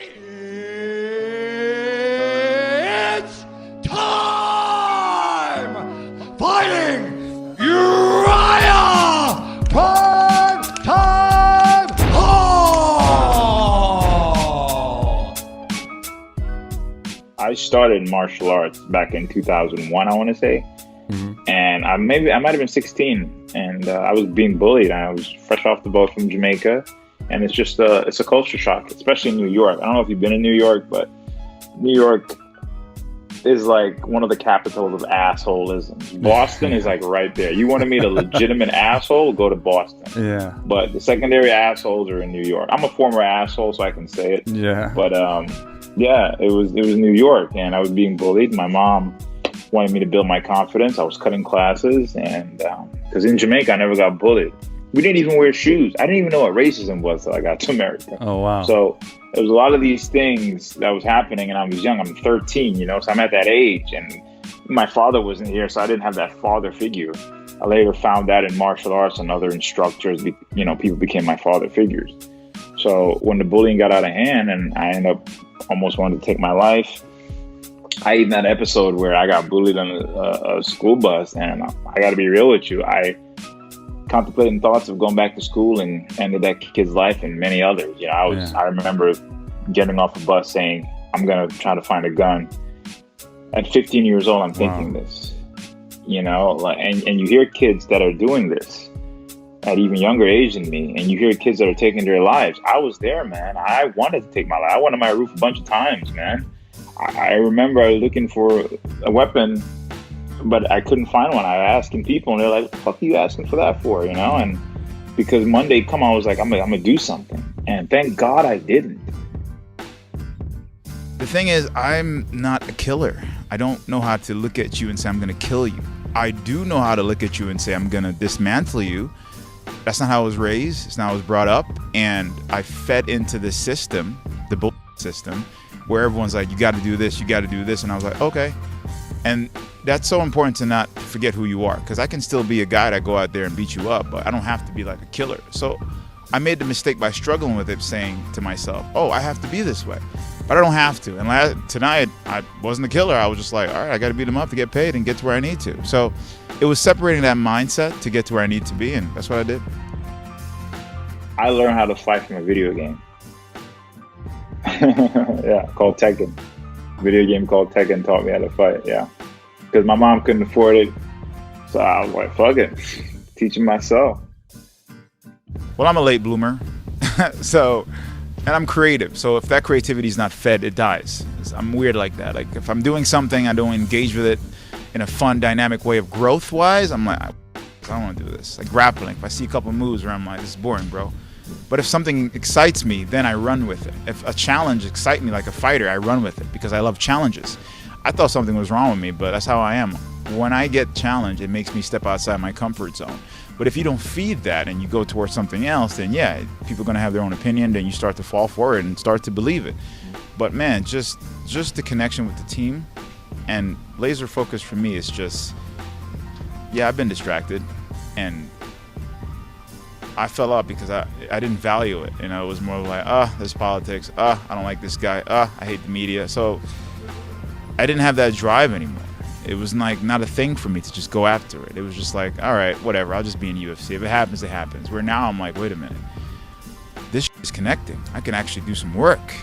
It's time! Fighting Uriah Primetime Hall! I started martial arts back in 2001, I want to say. And I might have been 16, and I was being bullied. I was fresh off the boat from Jamaica, and it's just it's a culture shock, especially in New York. I don't know if you've been in New York, but New York is like one of the capitals of assholism. Boston is like right there. You want to meet a legitimate asshole, go to Boston. Yeah. But the secondary assholes are in New York. I'm a former asshole, so I can say it. Yeah. But yeah, it was New York, and I was being bullied. My mom wanted me to build my confidence. I was cutting classes, and because in Jamaica I never got bullied. We didn't even wear shoes. I didn't even know what racism was until I got to America. Oh, wow. So there was a lot of these things that was happening, and I was young. I'm 13, so I'm at that age, and my father wasn't here, so I didn't have that father figure. I later found that in martial arts and other instructors, people became my father figures. So when the bullying got out of hand and I ended up almost wanting to take my life, I even had an episode where I got bullied on a school bus, and I got to be real with you. I contemplating thoughts of going back to school and ended that kid's life and many others. I remember getting off a bus saying, I'm going to try to find a gun. At 15 years old, I'm thinking this, and you hear kids that are doing this at even younger age than me, and you hear kids that are taking their lives. I was there, man. I wanted to take my life. I went on my roof a bunch of times, man. I remember looking for a weapon, but I couldn't find one. I was asking people, and they're like, what the fuck are you asking for that for, And because Monday come, I was like, I'm gonna do something. And thank God I didn't. The thing is, I'm not a killer. I don't know how to look at you and say, I'm going to kill you. I do know how to look at you and say, I'm going to dismantle you. That's not how I was raised. It's not how I was brought up. And I fed into the system, the bullshit system, where everyone's like, you got to do this, you got to do this. And I was like, okay. And that's so important to not forget who you are, because I can still be a guy that go out there and beat you up, but I don't have to be like a killer. So I made the mistake by struggling with it, saying to myself, oh, I have to be this way, but I don't have to. And tonight I wasn't a killer. I was just like, all right, I got to beat him up to get paid and get to where I need to. So it was separating that mindset to get to where I need to be, and that's what I did. I learned how to fight from a video game. Yeah, called Tekken. Video game called Tekken taught me how to fight, yeah. Because my mom couldn't afford it, so I was like, fuck it, teaching myself. Well, I'm a late bloomer, and I'm creative. So if that creativity is not fed, it dies. I'm weird like that. Like if I'm doing something, I don't engage with it in a fun, dynamic way of growth-wise, I'm like, I don't want to do this. Like grappling, if I see a couple moves where I'm like, this is boring, bro. But if something excites me, then I run with it. If a challenge excites me like a fighter, I run with it because I love challenges. I thought something was wrong with me, but that's how I am. When I get challenged, it makes me step outside my comfort zone. But if you don't feed that and you go towards something else, then yeah, people are going to have their own opinion, then you start to fall for it and start to believe it. But man, just the connection with the team and laser focus for me is just, yeah, I've been distracted and I fell out because I didn't value it. It was more like, there's politics. I don't like this guy. I hate the media. So I didn't have that drive anymore. It was like not a thing for me to just go after it. It was just like, all right, whatever. I'll just be in UFC. If it happens, it happens. Where now I'm like, wait a minute. This is connecting. I can actually do some work.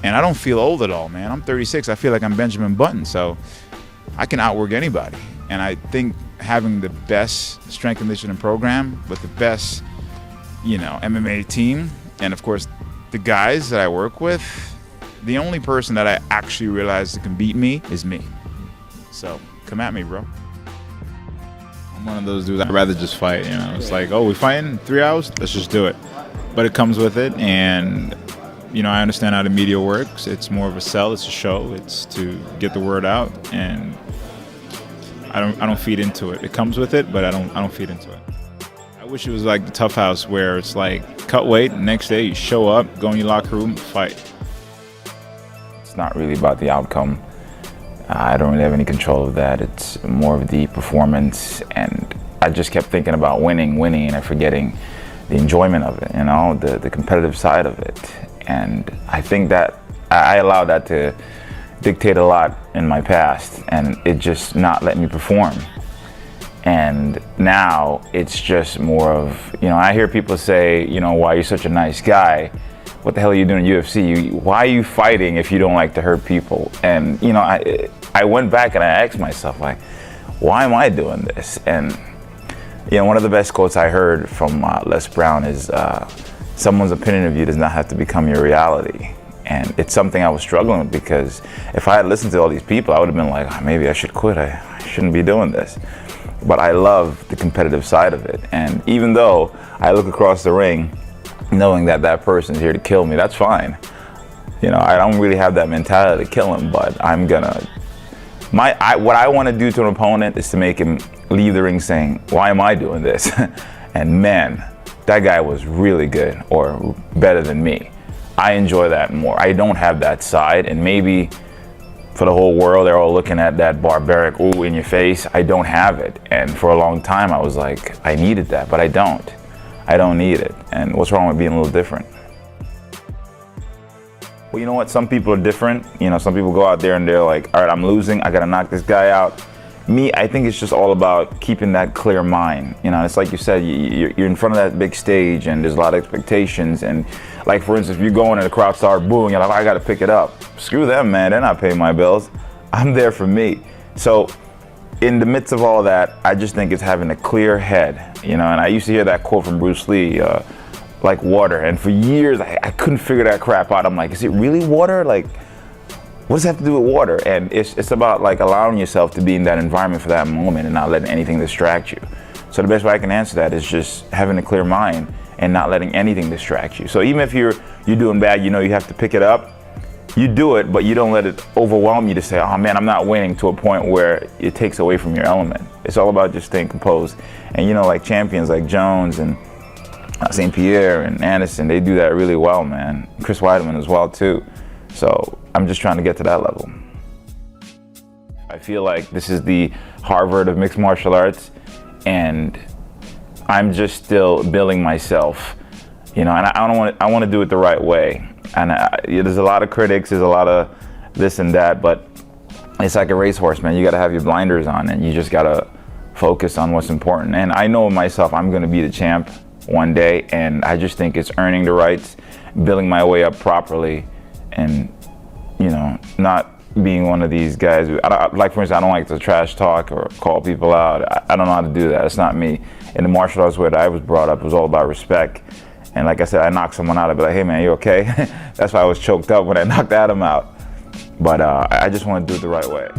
And I don't feel old at all, man. I'm 36. I feel like I'm Benjamin Button. So I can outwork anybody. And I think having the best strength and conditioning program with the best, MMA team, and of course the guys that I work with, the only person that I actually realize that can beat me is me. So come at me, bro. I'm one of those dudes, I'd rather just fight. It's like, oh, we fighting 3 hours? Let's just do it. But it comes with it, and I understand how the media works. It's more of a sell, it's a show, it's to get the word out, and I don't feed into it. It comes with it, but I don't feed into it. I wish it was like the Tough House where it's like cut weight, next day you show up, go in your locker room, fight. It's not really about the outcome. I don't really have any control of that. It's more of the performance, and I just kept thinking about winning, and forgetting the enjoyment of it, the competitive side of it. And I think that I allowed that to dictate a lot in my past, and it just not let me perform. And now it's just more of, I hear people say, why you're such a nice guy. What the hell are you doing in UFC? Why are you fighting if you don't like to hurt people? And, I went back and I asked myself, like, why am I doing this? And, one of the best quotes I heard from Les Brown is, someone's opinion of you does not have to become your reality. And it's something I was struggling with, because if I had listened to all these people, I would have been like, oh, maybe I should quit. I shouldn't be doing this. But I love the competitive side of it. And even though I look across the ring knowing that that person's here to kill me, that's fine. I don't really have that mentality to kill him, but I'm gonna, what I want to do to an opponent is to make him leave the ring saying, why am I doing this? And man, that guy was really good, or better than me. I enjoy that more. I don't have that side, and maybe for the whole world, they're all looking at that barbaric, ooh, in your face. I don't have it. And for a long time, I was like, I needed that, but I don't. I don't need it. And what's wrong with being a little different? Well, you know what? Some people are different. Some people go out there and they're like, all right, I'm losing. I got to knock this guy out. Me, I think it's just all about keeping that clear mind. It's like you said, you're in front of that big stage and there's a lot of expectations. And like, for instance, if you go in and the crowd start booing, you're like, I got to pick it up. Screw them, man. They're not paying my bills. I'm there for me. So in the midst of all that, I just think it's having a clear head, and I used to hear that quote from Bruce Lee, like water. And for years, I couldn't figure that crap out. I'm like, is it really water? Like, what does that have to do with water? And it's about like allowing yourself to be in that environment for that moment and not letting anything distract you. So the best way I can answer that is just having a clear mind and not letting anything distract you. So even if you're doing bad, you have to pick it up, you do it, but you don't let it overwhelm you to say, oh man, I'm not winning, to a point where it takes away from your element. It's all about just staying composed. And like champions like Jones and St-Pierre and Anderson, they do that really well, man. Chris Weidman as well too. So I'm just trying to get to that level. I feel like this is the Harvard of mixed martial arts, and I'm just still building myself, and I want to do it the right way. And there's a lot of critics, there's a lot of this and that, but it's like a racehorse, man. You got to have your blinders on, and you just got to focus on what's important. And I know myself, I'm going to be the champ one day, and I just think it's earning the rights, building my way up properly, and not being one of these guys who, like, for instance, I don't like to trash talk or call people out. I don't know how to do that. It's not me. In the martial arts where I was brought up, it was all about respect. And like I said, I knock someone out, I'd be like, hey man, you okay? That's why I was choked up when I knocked Adam out. But I just want to do it the right way.